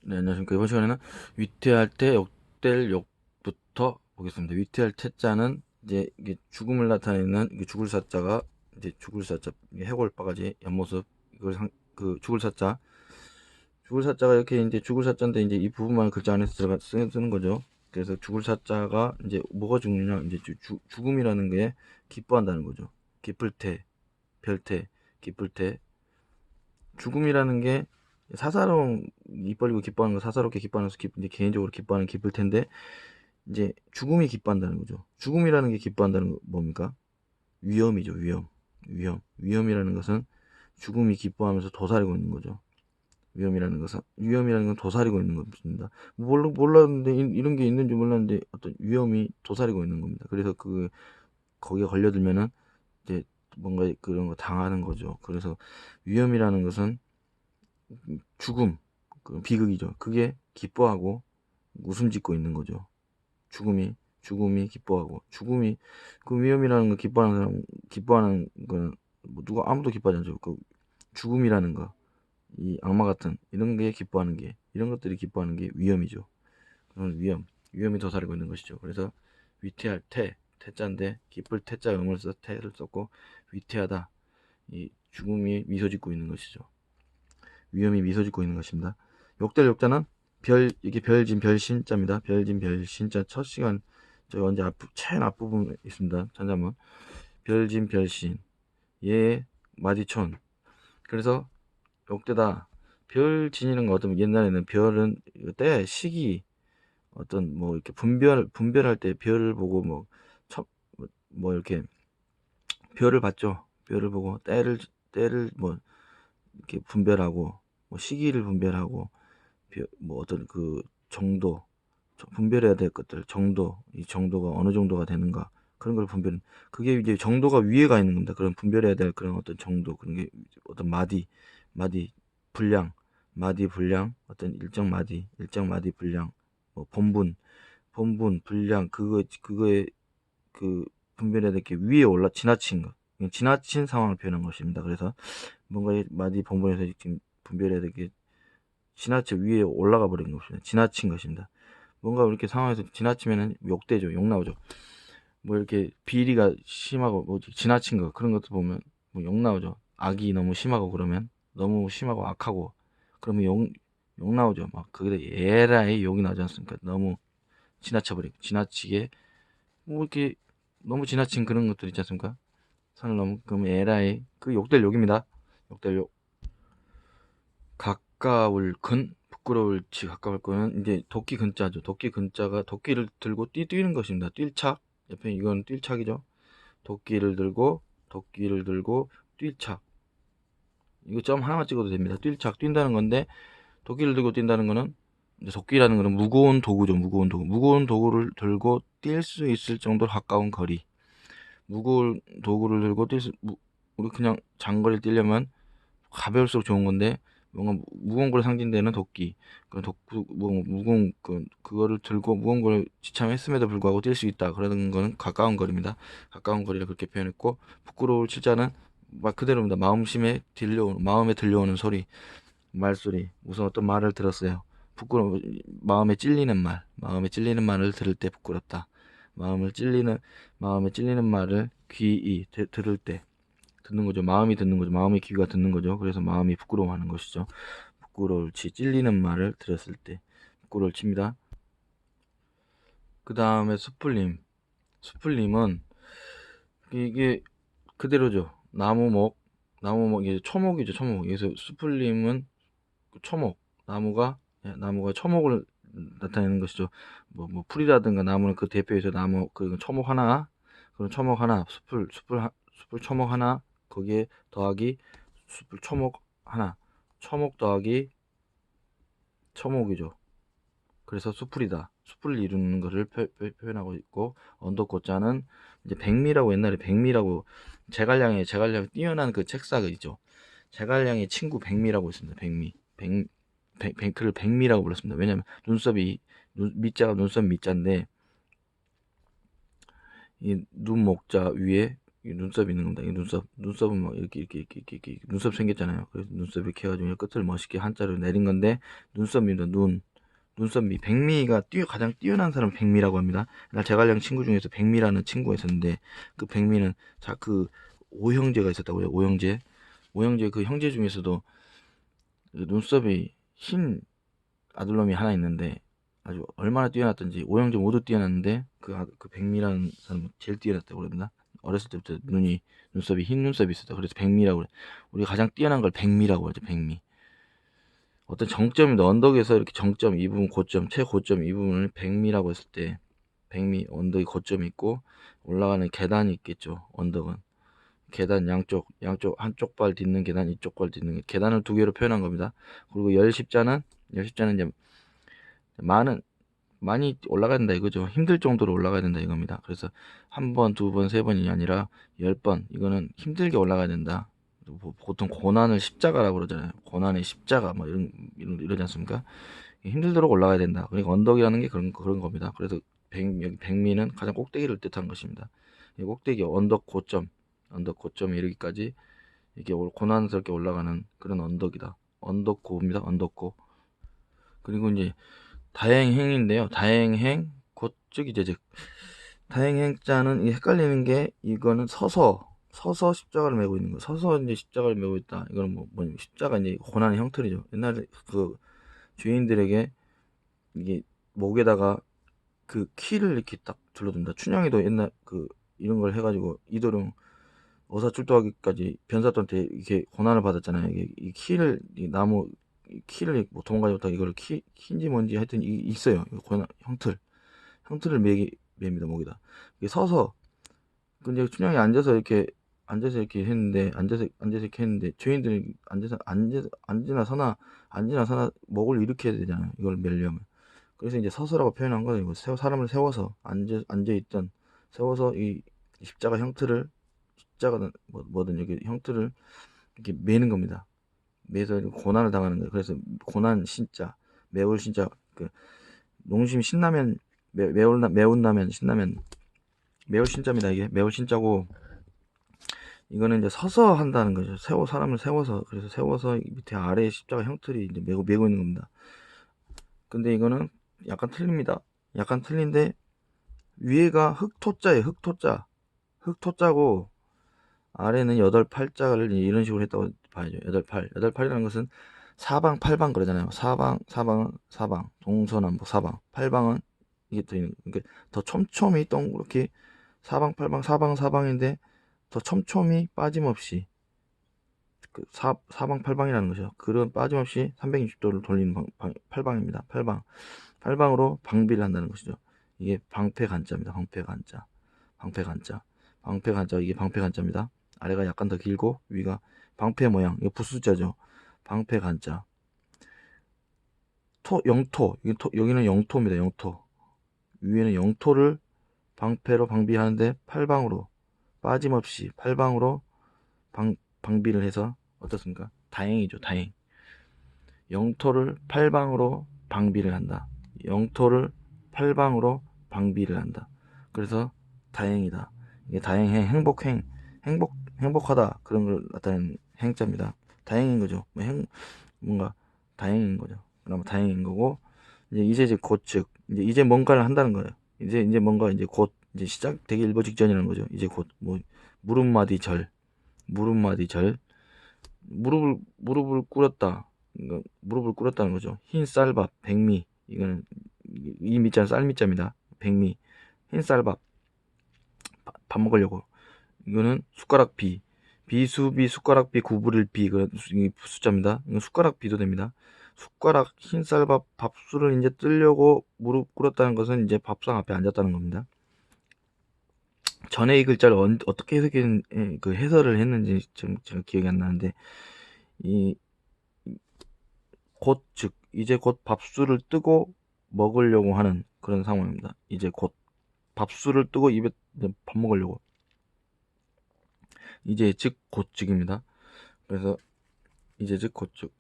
네, 안녕하십니까. 이번 시간에는 위태할 때 역될 역부터 보겠습니다. 위태할 태자는 이제 이게 죽음을 나타내는 이게 죽을 사자가 이제 죽을 사자, 해골 바가지 옆모습, 이걸 죽을 사자가 이렇게 이제 죽을 사자인데 이제 이 부분만 글자 안에서 쓰는 거죠. 그래서 죽을 사자가 이제 뭐가 죽느냐, 이제 죽음이라는 게 기뻐한다는 거죠. 기쁠 때, 별태, 기쁠 때, 죽음이라는 게 사사로운, 입 벌리고 기뻐하는 거, 사사롭게 기뻐하는 거, 이제 개인적으로 기뻐하는 기쁠 텐데, 이제 죽음이 기뻐한다는 거죠. 죽음이라는 게 기뻐한다는 거 뭡니까? 위험이죠. 위험이라는 것은 죽음이 기뻐하면서 도사리고 있는 거죠. 위험이라는 건 도사리고 있는 겁니다. 몰랐는데, 이런 게 있는 줄 몰랐는데, 어떤 위험이 도사리고 있는 겁니다. 그래서 거기에 걸려들면은, 이제 뭔가 그런 거 당하는 거죠. 그래서 위험이라는 것은 죽음, 비극이죠. 그게 기뻐하고 웃음 짓고 있는 거죠. 죽음이 기뻐하고, 그 위험이라는 거 기뻐하는 거는, 뭐 누가 아무도 기뻐하지 않죠. 그 죽음이라는 거, 이 악마 같은, 이런 것들이 기뻐하는 게 위험이죠. 그런 위험이 도사리고 있는 것이죠. 그래서 위태할 태자인데, 기쁠 태자 음을 써 태를 썼고, 위태하다, 이 죽음이 미소 짓고 있는 것이죠. 위험이 미소 짓고 있는 것입니다. 역될 역자는 이게 별진 별신자입니다. 별진 별신자 첫 시간 저 언제 맨 앞부분에 있습니다. 찾아보면 별진 별신 예 마디촌. 그래서 역대다. 별진이라는 거 어떤 옛날에는 별은 때 시기 어떤 뭐 이렇게 분별할 때 별을 보고 뭐 이렇게 별을 봤죠. 별을 보고 때를 뭐 이렇게 분별하고 뭐 시기를 분별하고 뭐 어떤 그 정도, 분별해야 될 것들 정도, 이 정도가 어느 정도가 되는가, 그런 걸 그게 이제 정도가 위에 가 있는 겁니다. 그런 분별해야 될 그런 어떤 정도, 그런 게 어떤 마디 분량, 어떤 일정 마디 분량, 뭐 분량, 그거에 그 분별해야 될 게 위에 지나친 것, 지나친 상황을 표현한 것입니다. 그래서 뭔가 마디 본분에서 지금 분별해야 될 게 지나쳐 위에 올라가 버린 것입니다. 지나친 것입니다. 뭔가 이렇게 상황에서 지나치면은 욕되죠. 욕 나오죠. 뭐 이렇게 비리가 심하고 뭐 지나친 거, 그런 것도 보면 뭐 욕 나오죠. 악이 너무 심하고, 그러면 너무 심하고 악하고 그러면 욕 나오죠. 막 거기다 에라이 욕이 나오지 않습니까? 너무 지나치게 뭐 이렇게 너무 지나친 그런 것들 있지 않습니까? 선을 넘은, 그러면 에라이, 그 욕될 욕입니다. 욕될 욕. 가까울 근, 부끄러울지 가까울 거는 이제 도끼 근자죠. 도끼 근자가 도끼를 들고 뛰는 것입니다. 뛸착. 옆에 이건 뛸착이죠. 도끼를 들고 뛸착. 이거 점 하나만 찍어도 됩니다. 뛸착, 뛴다는 건데, 도끼를 들고 뛴다는 거는, 이제 도끼라는 거는 무거운 도구죠. 무거운 도구를 들고 뛸 수 있을 정도로 가까운 거리. 무거운 도구를 들고 우리 그냥 장거리를 뛰려면 가벼울수록 좋은 건데, 뭔가 무거운 걸 상징되는 도끼, 무거운 그거를 들고 무거운 걸 지참했음에도 불구하고 뛸 수 있다. 그러는 거는 가까운 거리입니다. 가까운 거리를 그렇게 표현했고, 부끄러울 칠자는 말 그대로입니다. 마음에 들려오는 소리, 말소리. 무슨 어떤 말을 들었어요. 마음에 찔리는 말을 들을 때 부끄럽다. 마음에 찔리는 말을 들을 때 듣는 거죠. 마음이 듣는 거죠. 마음의 귀가 듣는 거죠. 그래서 마음이 부끄러워하는 것이죠. 부끄러울지, 찔리는 말을 들었을 때 부끄러울 칩니다. 그 다음에 수풀림은 이게 그대로죠. 이게 초목이죠. 초목. 그래서 수풀림은 초목, 나무가 초목을 나타내는 것이죠. 뭐 풀이라든가 나무는 그 대표에서 나무 그 초목 하나, 그런 초목 하나, 숲을 초목 하나, 거기에 더하기 숲을 초목 하나, 초목 더하기 초목이죠. 그래서 숲을 이루는 것을 표현하고 있고, 언덕고자는 이제 옛날에 백미라고, 제갈량의 뛰어난 그 책사가 있죠. 제갈량의 친구 백미라고 있습니다. 그를 백미라고 불렀습니다. 왜냐하면 밑자가 눈썹 밑자인데, 이 눈 목자 위에 이 눈썹이 있는 겁니다. 이 눈썹은 막 이렇게 눈썹 생겼잖아요. 그래서 눈썹 이렇게 해가지고 끝을 멋있게 한자로 내린 건데, 눈썹입니다. 눈썹미. 백미가 가장 뛰어난 사람을 백미라고 합니다. 나 제가 알려는 친구 중에서 백미라는 친구가 있었는데, 그 백미는 그 오형제가 있었다고요. 오형제 그 형제 중에서도 그 눈썹이 흰 아들놈이 하나 있는데, 아주 얼마나 뛰어났던지 오형제 모두 뛰어났는데 그 백미라는 사람은 제일 뛰어났다고 그럽니다. 어렸을 때부터 눈썹이 흰 눈썹이 있었다. 그래서 백미라고 그래. 우리가 가장 뛰어난 걸 백미라고 하죠. 백미. 어떤 정점입니다. 언덕에서 이렇게 정점, 이 부분 고점, 최고점 이 부분을 백미라고 했을 때, 백미 언덕이 고점이 있고 올라가는 계단이 있겠죠. 언덕은 계단 양쪽 한쪽 발 딛는 계단, 이쪽 발 딛는 계단을 두 개로 표현한 겁니다. 그리고 열십자는 이제 많이 올라가야 된다 이거죠. 힘들 정도로 올라가야 된다 이겁니다. 그래서 한 번, 두 번, 세 번이 아니라 10번, 이거는 힘들게 올라가야 된다. 보통 고난을 십자가라고 그러잖아요. 고난의 십자가 뭐 이러지 않습니까? 힘들도록 올라가야 된다. 그러니까 언덕이라는 게 그런 겁니다. 그래서 여기 백미는 가장 꼭대기를 뜻한 것입니다. 이 꼭대기 언덕 고점에 이르기까지 이게 고난스럽게 올라가는 그런 언덕이다. 언덕고입니다. 언덕고. 그리고 이제 다행행인데요. 다행행 고즉 다행행자는 헷갈리는 게, 이거는 서서 십자가를 메고 있는 거. 서서 이제 십자가를 메고 있다. 이거는 뭐냐면 십자가 이제 고난의 형틀이죠. 옛날에 그 주인들에게 이게 목에다가 그 키를 이렇게 딱 둘러둔다. 춘향이도 옛날 이런 걸 해가지고 이도령 어사출두하기까지 변사또한테 이렇게 고난을 받았잖아요. 이 키를, 이 나무 키를 뭐 도망가지 못하고 이걸 키인지 뭔지 하여튼 있어요. 고난 형틀을 맵니다 목에다. 이게 서서, 근데 춘향이 앉아서 이렇게 했는데, 이렇게 했는데, 죄인들이 앉으나 서나 목을 일으켜야 되잖아요. 이걸 매려면. 그래서 이제 서서라고 표현한 거예요. 사람을 세워서 앉아있던, 세워서 이 십자가 형틀을, 십자가든 뭐든 여기 형틀을 이렇게 매는 겁니다. 매서 고난을 당하는 거예요. 그래서 고난 신자, 매울 신자, 농심 신라면, 매운 라면 신라면, 매울 신자입니다. 이게 매울 신자고, 이거는 이제 서서 한다는 거죠. 사람을 세워서, 그래서 세워서 밑에 아래에 십자가 형틀이 이제 메고 있는 겁니다. 근데 이거는 약간 틀립니다. 약간 틀린데, 위에가 흑토자예요. 흑토자고, 아래는 8팔자를 이런 식으로 했다고 봐야죠. 8팔이라는 것은 사방, 팔방 그러잖아요. 사방, 동서남북 사방. 팔방은 이게 더 있는, 그러니까 더 촘촘히 동그랗게 사방, 팔방, 사방인데 더 촘촘히 빠짐없이 사방, 팔방이라는 거죠. 그런 빠짐없이 360도를 돌리는 팔방입니다. 팔방으로 방비를 한다는 것이죠. 이게 방패간자입니다. 방패간자, 이게 방패간자입니다. 아래가 약간 더 길고 위가 방패 모양, 이거 부수자죠. 방패간자. 영토, 여기는 영토입니다. 영토. 위에는 영토를 방패로 방비하는데 팔방으로 빠짐없이 팔방으로 방비를 해서 어떻습니까? 다행이죠. 다행. 영토를 팔방으로 방비를 한다. 영토를 팔방으로 방비를 한다. 그래서 다행이다. 이게 다행행, 행복하다, 그런 걸 나타내는 행자입니다. 다행인 거죠. 뭔가 다행인 거죠. 그나마 다행인 거고, 이제 고측, 이제 뭔가를 한다는 거예요. 이제 뭔가 곧 이제 시작되기 일보 직전이라는 거죠. 이제 곧 무릎마디절, 무릎을 꿇었다. 그러니까 무릎을 꿇었다는 거죠. 흰 쌀밥, 백미, 이거는 이 밑자는 쌀밑자입니다. 백미, 흰 쌀밥, 밥 먹으려고. 이거는 숟가락 비수비, 숟가락 비, 구부릴 비, 숫자입니다. 이건 숟가락 비도 됩니다. 숟가락, 흰 쌀밥, 밥술을 이제 뜨려고 무릎 꿇었다는 것은 이제 밥상 앞에 앉았다는 겁니다. 전에 이 글자를 어떻게 해설을 했는지 제가 기억이 안 나는데, 즉 이제 곧 밥술을 뜨고 먹으려고 하는 그런 상황입니다. 이제 곧 밥술을 뜨고 입에 밥 먹으려고. 이제 즉 곧즉입니다. 그래서 이제 즉 곧즉,